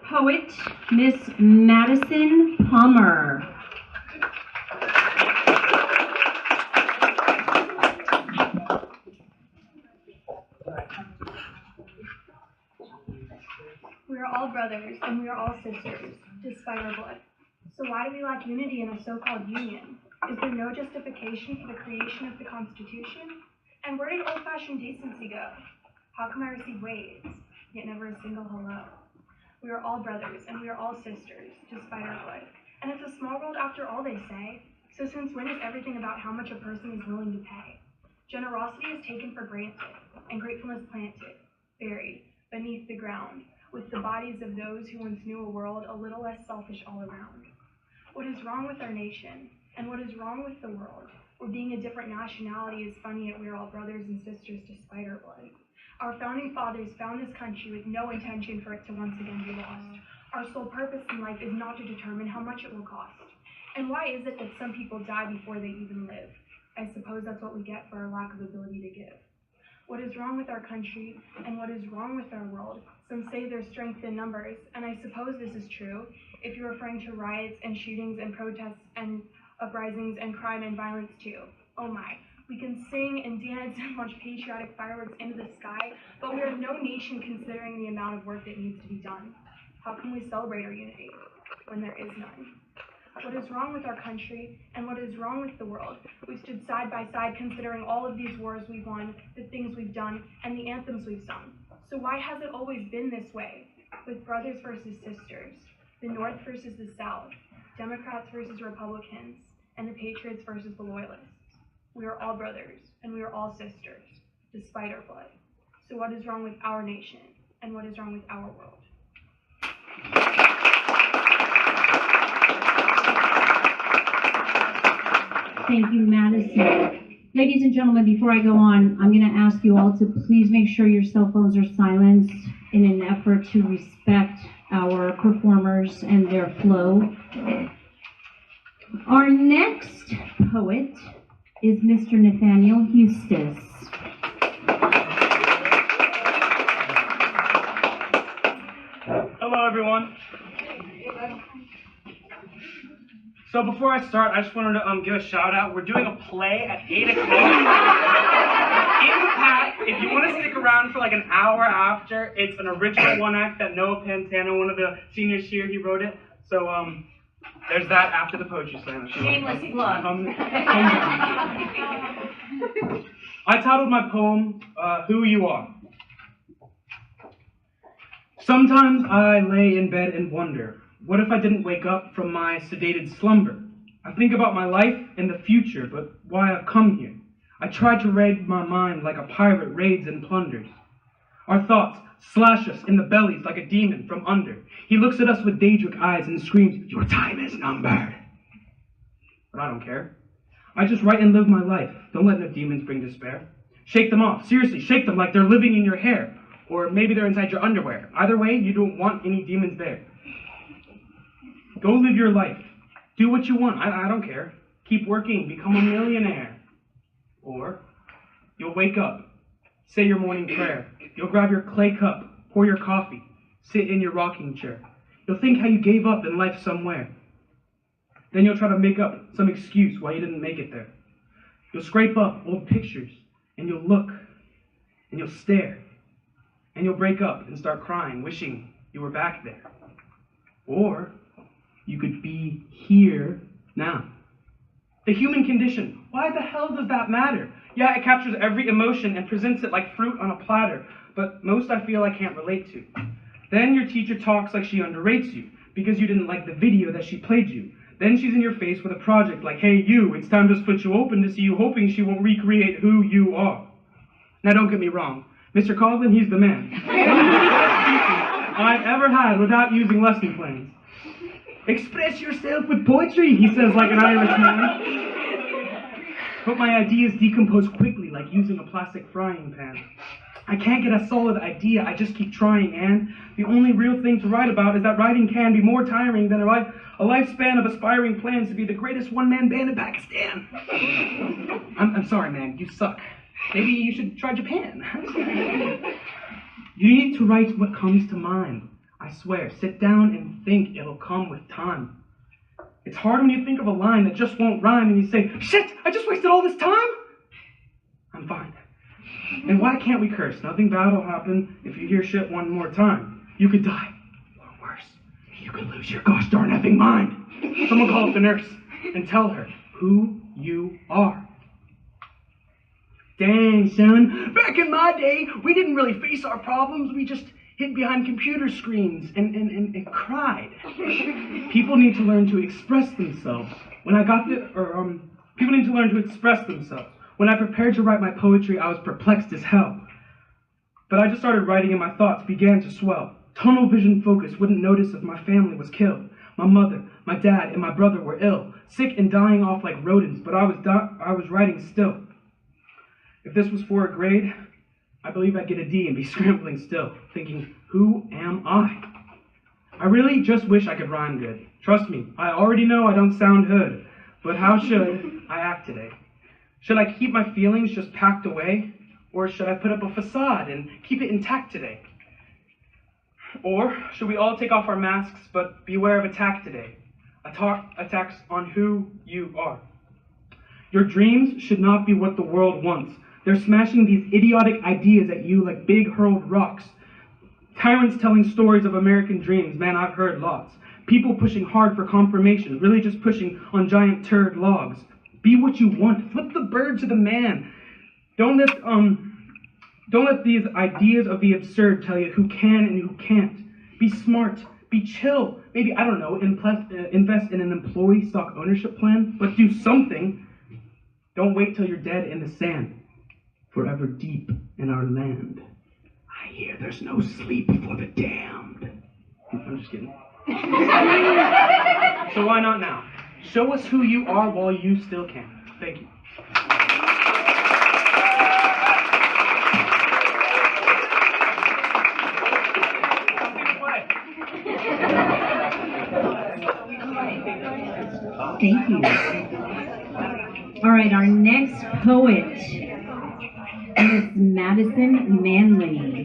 poet, Miss Madison Palmer. We are all brothers, and we are all sisters, despite our blood. So why do we lack unity in a so-called union? Is there no justification for the creation of the Constitution? And where did old-fashioned decency go? How come I receive waves, yet never a single hello? We are all brothers, and we are all sisters, despite our blood. And it's a small world after all, they say. So since when is everything about how much a person is willing to pay? Generosity is taken for granted, and gratefulness planted, buried beneath the ground, with the bodies of those who once knew a world a little less selfish all around. What is wrong with our nation, and what is wrong with the world? Where being a different nationality is funny, yet we are all brothers and sisters despite our blood. Our founding fathers found this country with no intention for it to once again be lost. Our sole purpose in life is not to determine how much it will cost. And why is it that some people die before they even live? I suppose that's what we get for our lack of ability to give. What is wrong with our country, and what is wrong with our world? Some say there's strength in numbers, and I suppose this is true if you're referring to riots and shootings and protests and uprisings and crime and violence too. Oh my, we can sing and dance and launch patriotic fireworks into the sky, but we are no nation considering the amount of work that needs to be done. How can we celebrate our unity when there is none? What is wrong with our country, and what is wrong with the world? We stood side by side considering all of these wars we've won, the things we've done, and the anthems we've sung. So why has it always been this way, with brothers versus sisters, the North versus the South, Democrats versus Republicans, and the patriots versus the loyalists? We are all brothers, and we are all sisters, despite our blood. So what is wrong with our nation, and what is wrong with our world? Thank you, Madison. Ladies and gentlemen, before I go on, I'm going to ask you all to please make sure your cell phones are silenced in an effort to respect our performers and their flow. Our next poet is Mr. Nathaniel Eustace. Hello, everyone. So before I start, I just wanted to give a shout out. We're doing a play at 8 o'clock in the Pat. If you want to stick around for like an hour after, it's an original one act that Noah Pantano, one of the seniors here, he wrote it. So there's that after the poetry slam. Shameless plug. I titled my poem, Who You Are. Sometimes I lay in bed and wonder, what if I didn't wake up from my sedated slumber? I think about my life and the future, but why I've come here. I try to raid my mind like a pirate raids and plunders. Our thoughts slash us in the bellies like a demon from under. He looks at us with Daedric eyes and screams, your time is numbered. But I don't care. I just write and live my life. Don't let no demons bring despair. Shake them off. Seriously, shake them like they're living in your hair. Or maybe they're inside your underwear. Either way, you don't want any demons there. Go live your life. Do what you want. I don't care. Keep working. Become a millionaire. Or you'll wake up. Say your morning prayer. You'll grab your clay cup. Pour your coffee. Sit in your rocking chair. You'll think how you gave up in life somewhere. Then you'll try to make up some excuse why you didn't make it there. You'll scrape up old pictures. And you'll look. And you'll stare. And you'll break up and start crying, wishing you were back there. Or you could be here now. The human condition, why the hell does that matter? Yeah, it captures every emotion and presents it like fruit on a platter, but most I feel I can't relate to. Then your teacher talks like she underrates you, because you didn't like the video that she played you. Then she's in your face with a project like, hey you, it's time to split you open to see you, hoping she won't recreate who you are. Now don't get me wrong, Mr. Coughlin, he's the man. One of the best teachers I've ever had without using lesson plans. Express yourself with poetry, he says like an Irishman. But my ideas decompose quickly like using a plastic frying pan. I can't get a solid idea, I just keep trying, and the only real thing to write about is that writing can be more tiring than a lifespan of aspiring plans to be the greatest one-man band in Pakistan. I'm sorry, man, you suck. Maybe you should try Japan. You need to write what comes to mind. I I swear, sit down and think. It'll come with time. It's hard when you think of a line that just won't rhyme and you say, shit, I just wasted all this time? I'm fine. And why can't we curse? Nothing bad will happen if you hear shit one more time. You could die. Or worse, you could lose your gosh darn effing mind. Someone call up the nurse and tell her who you are. Dang, son. Back in my day, we didn't really face our problems. We just hid behind computer screens and cried. People need to learn to express themselves. People need to learn to express themselves. When I prepared to write my poetry, I was perplexed as hell. But I just started writing and my thoughts began to swell. Tunnel vision focus, wouldn't notice if my family was killed. My mother, my dad, and my brother were ill, sick and dying off like rodents, but I was writing still. If this was for a grade, I believe I'd get a D and be scrambling still, thinking, who am I? I really just wish I could rhyme good. Trust me, I already know I don't sound hood, but how should I act today? Should I keep my feelings just packed away? Or should I put up a facade and keep it intact today? Or should we all take off our masks but beware of attack today? Attacks on who you are. Your dreams should not be what the world wants. They're smashing these idiotic ideas at you like big hurled rocks. Tyrants telling stories of American dreams, man, I've heard lots. People pushing hard for confirmation, really just pushing on giant turd logs. Be what you want. Flip the bird to the man. Don't let these ideas of the absurd tell you who can and who can't. Be smart. Be chill. Maybe, I don't know, invest in an employee stock ownership plan, but do something. Don't wait till you're dead in the sand, forever deep in our land. I hear there's no sleep for the damned. I'm just kidding. So why not now? Show us who you are while you still can. Thank you. Thank you. All right, our next poet is Madison Manley.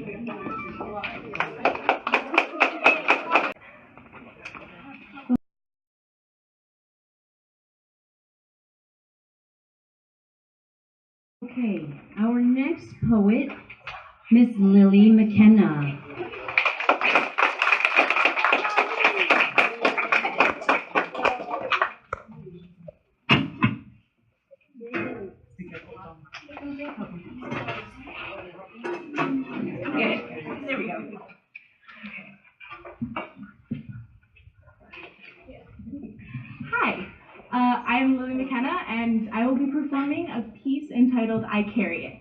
Okay, our next poet, Miss Lily McKenna. There we go. Hi, I'm Lily McKenna, and I will be performing a piece entitled I Carry It.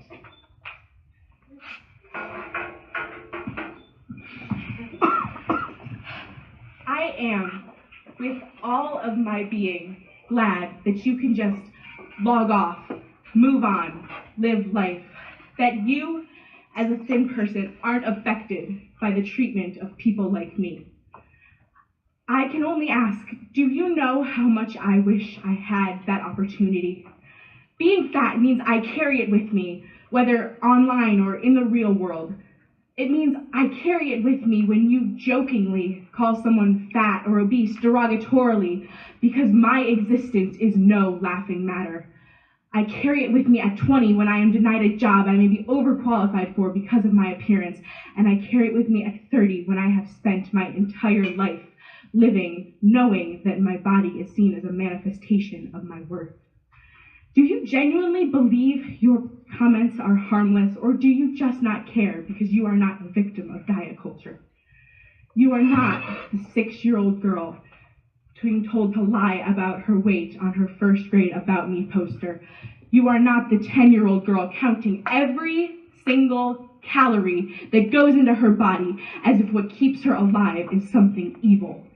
I am, with all of my being, glad that you can just log off, move on, live life, that you, as a thin person, aren't affected by the treatment of people like me. I can only ask, do you know how much I wish I had that opportunity? Being fat means I carry it with me, whether online or in the real world. It means I carry it with me when you jokingly call someone fat or obese derogatorily, because my existence is no laughing matter. I carry it with me at 20 when I am denied a job I may be overqualified for because of my appearance, and I carry it with me at 30 when I have spent my entire life living, knowing that my body is seen as a manifestation of my worth. Do you genuinely believe your comments are harmless, or do you just not care because you are not a victim of diet culture? You are not the 6-year-old girl being told to lie about her weight on her first grade About Me poster. You are not the 10-year-old girl counting every single calorie that goes into her body as if what keeps her alive is something evil.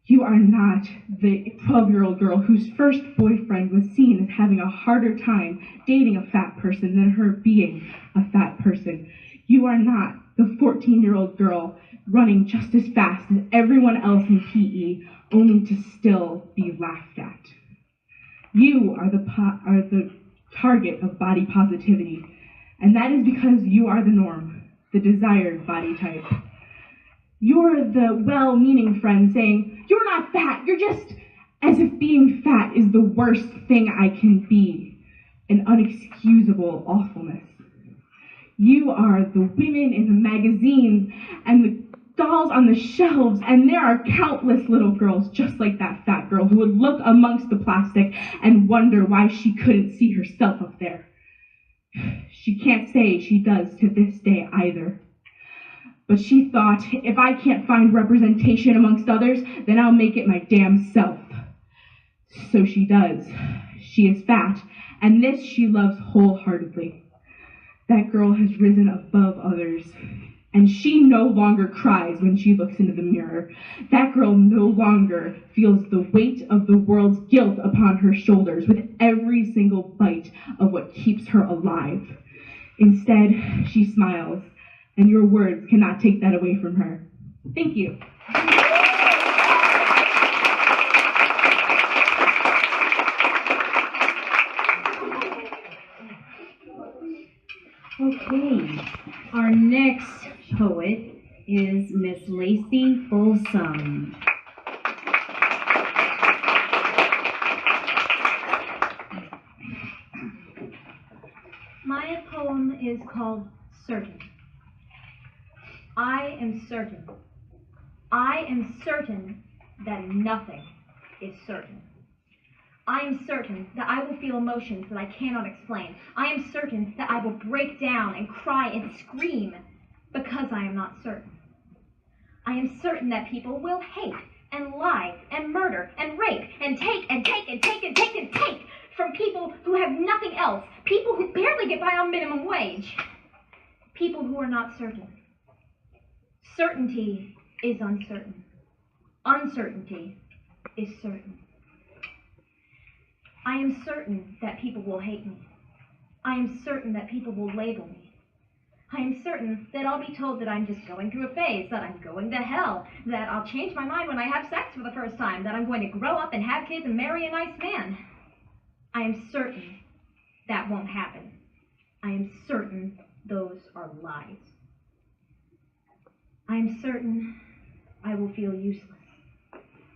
You are not the 12-year-old girl whose first boyfriend was seen as having a harder time dating a fat person than her being a fat person. You are not the 14-year-old girl running just as fast as everyone else in PE, only to still be laughed at. You are the target of body positivity, and that is because you are the norm, the desired body type. You're the well-meaning friend saying, "You're not fat, you're just," as if being fat is the worst thing I can be, an unexcusable awfulness. You are the women in the magazines and the dolls on the shelves, and there are countless little girls just like that fat girl who would look amongst the plastic and wonder why she couldn't see herself up there. She can't say she does to this day either. But she thought, if I can't find representation amongst others, then I'll make it my damn self. So she does. She is fat, and this she loves wholeheartedly. That girl has risen above others, and she no longer cries when she looks into the mirror. That girl no longer feels the weight of the world's guilt upon her shoulders with every single bite of what keeps her alive. Instead, she smiles, and your words cannot take that away from her. Thank you. Okay, our next poet is Miss Lacey Folsom. My poem is called Certain. I am certain. I am certain that nothing is certain. I am certain that I will feel emotions that I cannot explain. I am certain that I will break down and cry and scream because I am not certain. I am certain that people will hate and lie and murder and rape and take and take and take and take and take from people who have nothing else, people who barely get by on minimum wage, people who are not certain. Certainty is uncertain. Uncertainty is certain. I am certain that people will hate me. I am certain that people will label me. I am certain that I'll be told that I'm just going through a phase, that I'm going to hell, that I'll change my mind when I have sex for the first time, that I'm going to grow up and have kids and marry a nice man. I am certain that won't happen. I am certain those are lies. I am certain I will feel useless.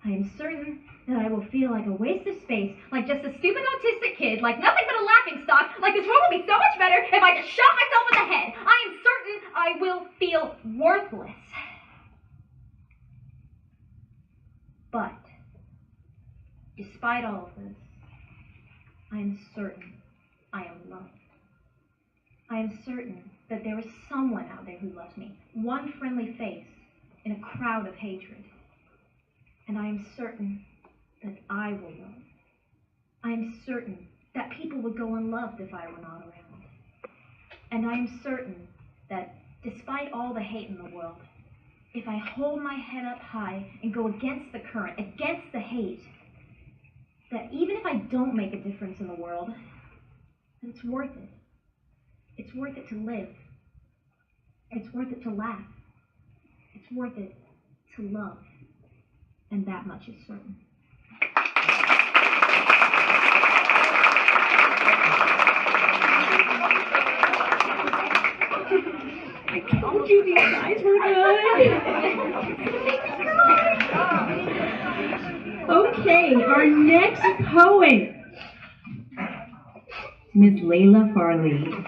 I am certain that I will feel like a waste of space, like just a stupid autistic kid, like nothing but a laughing stock, like this world will be so much better if I just shot myself in the head. I am certain I will feel worthless. But, despite all of this, I am certain I am loved. I am certain that there is someone out there who loves me, one friendly face in a crowd of hatred. And I am certain that I will love. I am certain that people would go unloved if I were not around. And I am certain that despite all the hate in the world, if I hold my head up high and go against the current, against the hate, that even if I don't make a difference in the world, that it's worth it. It's worth it to live. It's worth it to laugh. It's worth it to love. And that much is certain. I told you these guys were good. Okay, our next poet, Miss Layla Farley.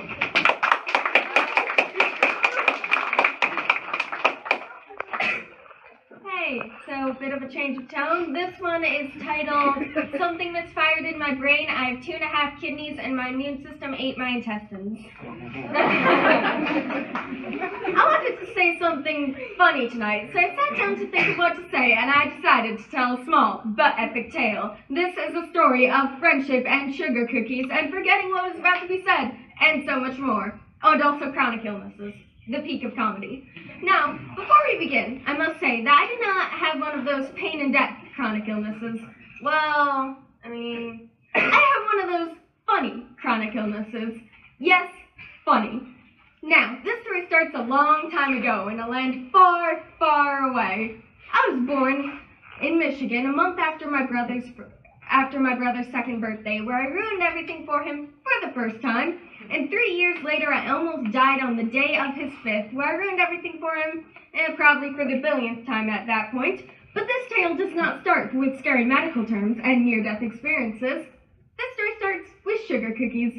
So, a bit of a change of tone. This one is titled Something Misfired in My Brain. I have 2.5 kidneys and my immune system ate my intestines. I wanted to say something funny tonight, so I sat down to think of what to say, and I decided to tell a small but epic tale. This is a story of friendship and sugar cookies and forgetting what was about to be said, and so much more. Oh, and also chronic illnesses. The peak of comedy. Now, before we begin, I must say that I do not have one of those pain and death chronic illnesses. Well, I mean, I have one of those funny chronic illnesses. Yes, funny. Now, this story starts a long time ago in a land far, far away. I was born in Michigan a month after my brother's after my brother's second birthday, where I ruined everything for him for the first time. And 3 years later, I almost died on the day of his 5th, where I ruined everything for him, and probably for the billionth time at that point. But this tale does not start with scary medical terms and near-death experiences. This story starts with sugar cookies.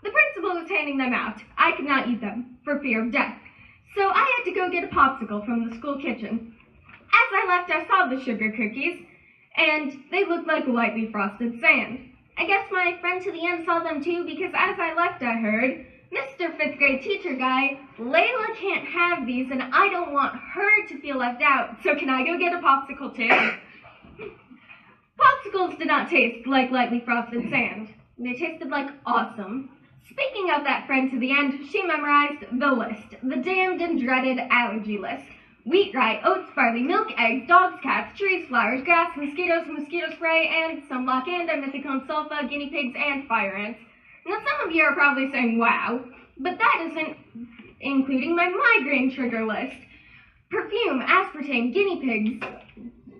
The principal was handing them out. I could not eat them, for fear of death. So I had to go get a popsicle from the school kitchen. As I left, I saw the sugar cookies, and they looked like lightly frosted sand. I guess my friend to the end saw them too, because as I left, I heard, "Mr. 5th grade teacher guy, Layla can't have these, and I don't want her to feel left out, so can I go get a popsicle too?" Popsicles did not taste like lightly frosted sand. They tasted like awesome. Speaking of that friend to the end, she memorized the list, the damned and dreaded allergy list. Wheat, rye, oats, barley, milk, eggs, dogs, cats, trees, flowers, grass, mosquitoes, mosquito spray, and sunblock and dimethicone sulfa, guinea pigs, and fire ants. Now some of you are probably saying, wow, but that isn't including my migraine trigger list. Perfume, aspartame, guinea pigs.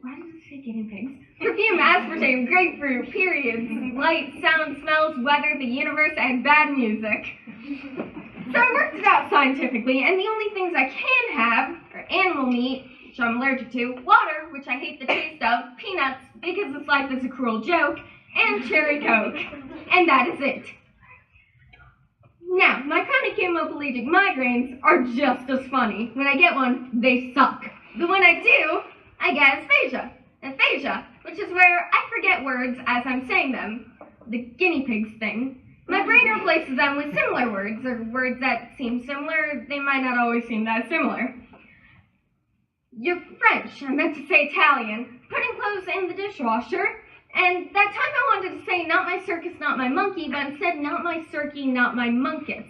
Why does it say guinea pigs? Perfume, aspartame, grapefruit, periods, light, sound, smells, weather, the universe, and bad music. So I worked it out scientifically, and the only things I can have are animal meat, which I'm allergic to, water, which I hate the taste of, peanuts, because this life is a cruel joke, and cherry Coke. And that is it. Now, my chronic hemiplegic migraines are just as funny. When I get one, they suck. But when I do, I get aphasia. Aphasia, which is where I forget words as I'm saying them. The guinea pigs thing. My brain replaces them with similar words, or words that seem similar. They might not always seem that similar. You're French. I meant to say Italian. Putting clothes in the dishwasher. And that time I wanted to say, not my circus, not my monkey, but instead, not my cirky, not my monkus.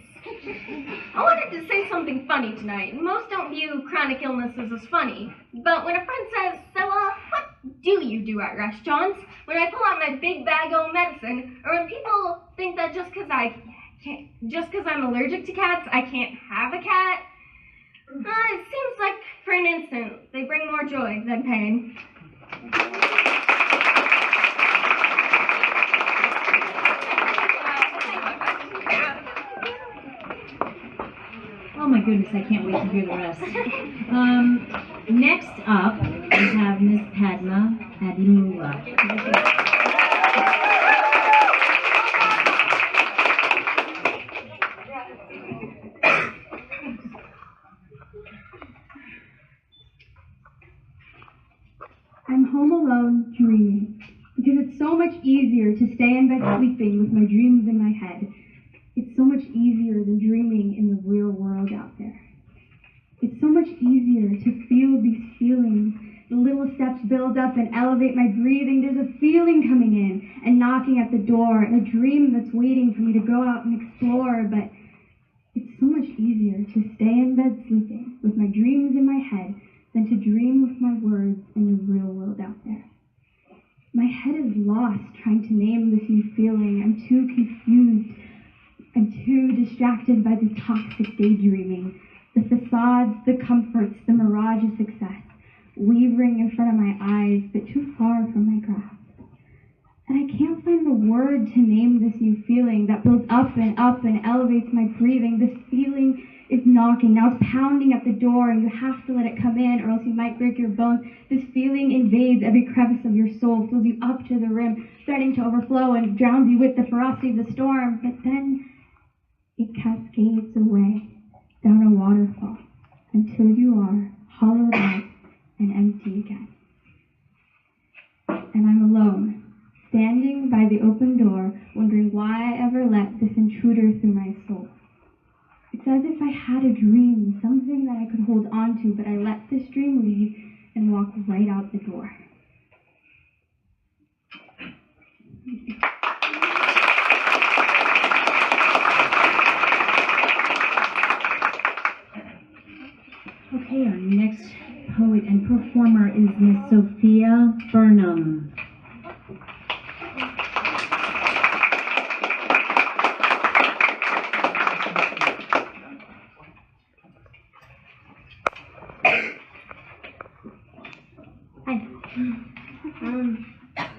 I wanted to say something funny tonight. Most don't view chronic illnesses as funny. But when a friend says, so, what do you do at restaurants? When I pull out my big bag of medicine, or when people think that just because I'm allergic to cats, I can't have a cat, it seems like, for an instant, they bring more joy than pain. Oh my goodness, I can't wait to hear the rest. Next up, we have Miss Padma Adimula. I'm home alone, dreaming, because it's so much easier to stay in bed sleeping with my dreams in my head. It's so much easier than dreaming in the real world out there. It's so much easier to feel these feelings. The little steps build up and elevate my breathing. There's a feeling coming in and knocking at the door, and a dream that's waiting for me to go out and explore. But it's so much easier to stay in bed sleeping with my dreams in my head than to dream with my words in the real world out there. My head is lost trying to name this new feeling. I'm too confused. I'm too distracted by this toxic daydreaming, the facades, the comforts, the mirage of success, wavering in front of my eyes, but too far from my grasp. And I can't find the word to name this new feeling that builds up and elevates my breathing. This feeling is knocking. Now it's pounding at the door, and you have to let it come in, or else you might break your bones. This feeling invades every crevice of your soul, fills you up to the rim, threatening to overflow, and drowns you with the ferocity of the storm. But then it cascades away down a waterfall until you are hollowed out and empty again. And I'm alone, standing by the open door, wondering why I ever let this intruder through my soul. It's as if I had a dream, something that I could hold on to, but I let this dream leave and walk right out the door. Okay, our next poet and performer is Miss Sophia Burnham. Hi.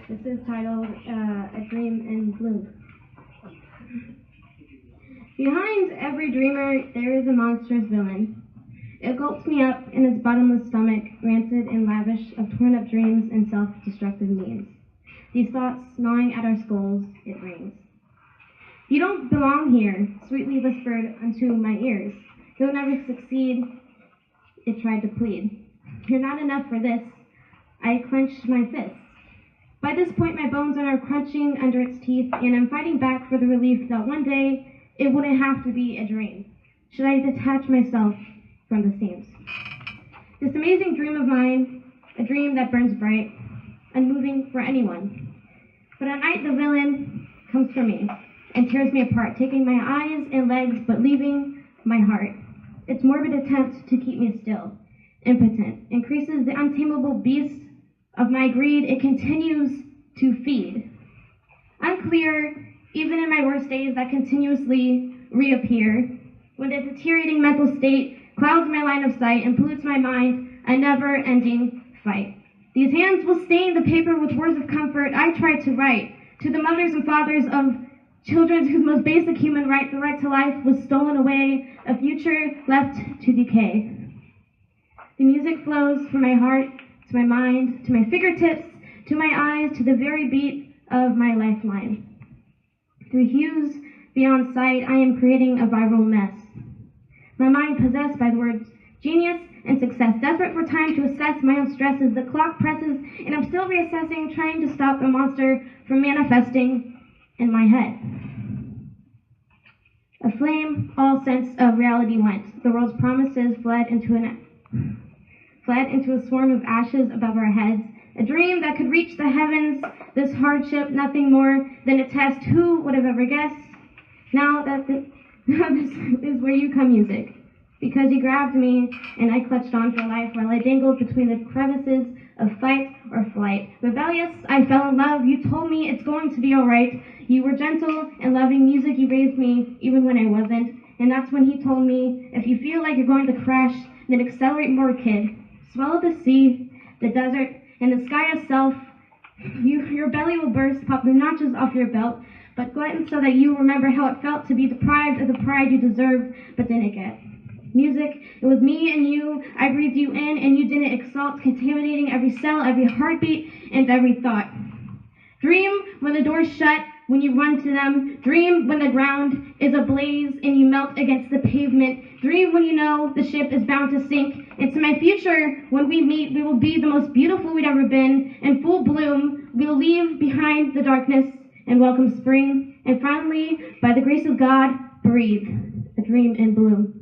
This is titled A Dream in Bloom. Behind every dreamer, there is a monstrous villain. It gulps me up in its bottomless stomach, rancid and lavish of torn-up dreams and self-destructive means. These thoughts gnawing at our skulls, it rings. You don't belong here, sweetly whispered unto my ears. You'll never succeed, it tried to plead. You're not enough for this. I clenched my fists. By this point, my bones are crunching under its teeth, and I'm fighting back for the relief that one day it wouldn't have to be a dream. Should I detach myself from the seams? This amazing dream of mine, a dream that burns bright, unmoving for anyone. But at night, the villain comes for me and tears me apart, taking my eyes and legs, but leaving my heart. Its morbid attempt to keep me still, impotent, increases the untamable beast of my greed. It continues to feed. Unclear, even in my worst days that continuously reappear, when the deteriorating mental state clouds my line of sight and pollutes my mind, a never-ending fight. These hands will stain the paper with words of comfort I try to write to the mothers and fathers of children whose most basic human right, the right to life, was stolen away, a future left to decay. The music flows from my heart to my mind, to my fingertips, to my eyes, to the very beat of my lifeline. Through hues beyond sight, I am creating a viral mess. My mind possessed by the words genius and success, desperate for time to assess my own stresses. The clock presses, and I'm still reassessing, trying to stop the monster from manifesting in my head. Aflame, all sense of reality went. The world's promises fled into a swarm of ashes above our heads. A dream that could reach the heavens. This hardship, nothing more than a test. Who would have ever guessed? Now this is where you come, music. Because you grabbed me and I clutched on for life while I dangled between the crevices of fight or flight. Rebellious, I fell in love. You told me it's going to be all right. You were gentle and loving. Music, you raised me even when I wasn't. And that's when he told me, if you feel like you're going to crash, then accelerate more, kid. Swallow the sea, the desert, and the sky itself. Your belly will burst, pop the notches off your belt, but glutton so that you remember how it felt to be deprived of the pride you deserved but didn't get. Music, it was me and you. I breathed you in and you didn't exalt, contaminating every cell, every heartbeat, and every thought. Dream when the doors shut, when you run to them. Dream when the ground is ablaze and you melt against the pavement. Dream when you know the ship is bound to sink. Into my future, when we meet, we will be the most beautiful we'd ever been. In full bloom, we'll leave behind the darkness and welcome spring. And finally, by the grace of God, breathe. A dream in bloom.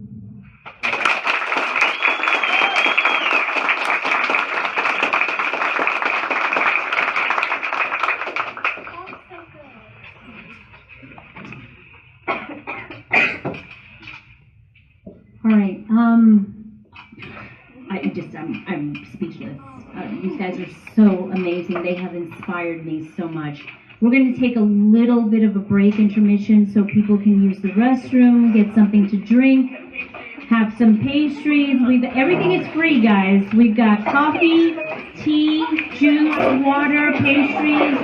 All right. I'm speechless. These guys are so amazing. They have inspired me so much. We're going to take a little bit of a break, intermission, so people can use the restroom, get something to drink, have some pastries. Everything is free, guys. We've got coffee, tea, juice, water, pastries.